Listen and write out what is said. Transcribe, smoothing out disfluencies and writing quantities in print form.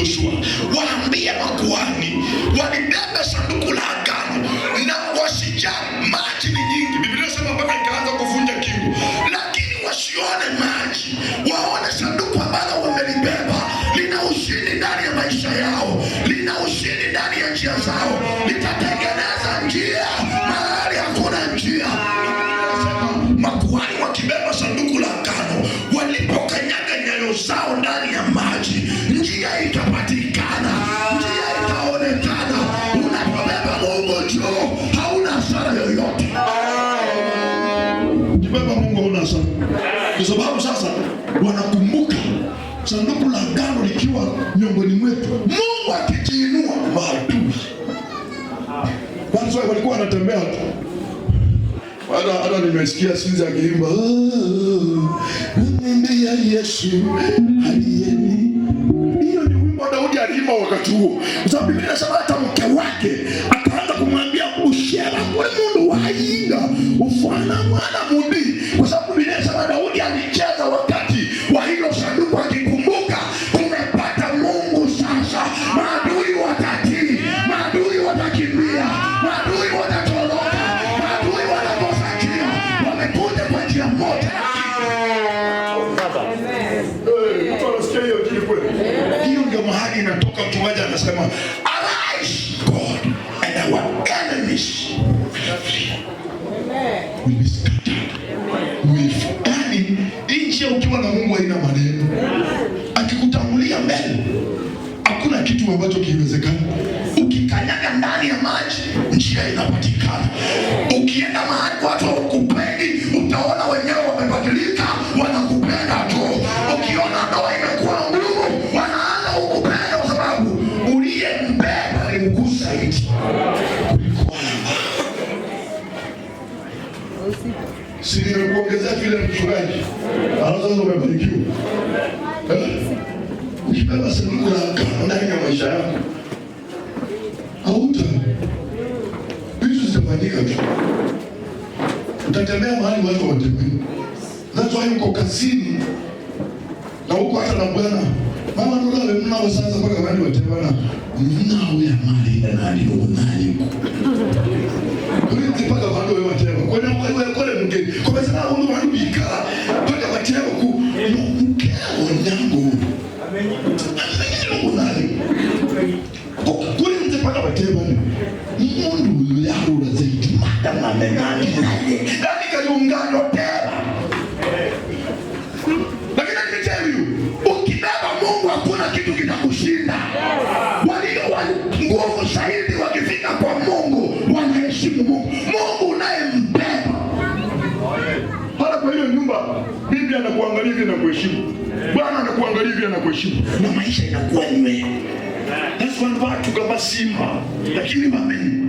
Joshua, waambie makuhani walibeba sanduku la agano na wasijaa. Maji ni nyingi, Biblia inasema mpaka ikaanza kuvunja kingo, lakini wasione maji, waone sanduku ambalo wamelibeba lina ushindi ndani ya maisha yao, lina ushindi ndani ya njia zao, litatengeneza njia mahali hakuna njia. Makuhani wakibeba sanduku la agano, walipokanyaga nyayo zao ndani ya maji, njia itapatikana, njia itaonekana. Unapobeba Mungu juu, hauna hasara yoyote. Ukibeba Mungu hauna hasara, kwa sababu sasa wanakumbuka sanduku la agano likiwa miongoni mwetu. Mungu akijiinua, maadui watu walikuwa wanatembea tu. Hata nimesikia Sinza akiimba, niambia Yesu aliyeni. Hiyo ni wimbo Daudi aliimba wakati huo, kwa sababu Biblia inasema hata mke wake akaanza kumwambia ushera kule mundu wainga ufana mwana mudi, kwa sababu Biblia inasema Daudi alicheza wakati wa hilo sanduku akikumbuka tumepata Mungu sasa. Maadui watatii, maadui watakimbia, maadui watatoroka, maadui watakosakia, wamekuja kwa njia moja. Hiyo ndio mahali inatoka mtumaji anasema arise God and our enemies will be scattered. Yani nchi ukiwa na Mungu haina maneno, akikutangulia mbele hakuna kitu ambacho kiwezekana. Ukikanyaga ndani ya maji, njia inapatikana. Ukienda mahali watu hawakupendi, utaona wenyewe wamebadilika, wanakupenda tu. Ukiona ndoa imekuwa ngumu, wanaanza kukupenda kwa sababu uliyembeba alimgusa eti. Si nimekuongezea vile mchungaji anaanza umebarikiwa. Ukibeba sanduku la agano ndani ya maisha yako, hauta vitu zitafanyika tu. Utatembea mahali watu hawatembei. That's why uko kazini na uko hata na bwana mama ndio mnao sasa mpaka wale watembana mnao ya mali ina nani unani kule mpaka wale watembana kwa nini wewe kule mgeni kwa sababu wao wanabika mpaka watembana ku mke wanangu unani kule mpaka watembana mundu yaro la zaidi madam amenani ndani kaliungano tena. Hakuna kitu kitakushinda. Walio nguvu zaidi wakifika kwa Mungu wanaheshimu Mungu. Mungu unayembeba. Hata kwa hiyo nyumba, Biblia anakuangalia hivi na kuheshimu. Bwana anakuangalia hivi na kuheshimu. Na maisha inakuwa nywele. That's one part kama simba. Lakini mameni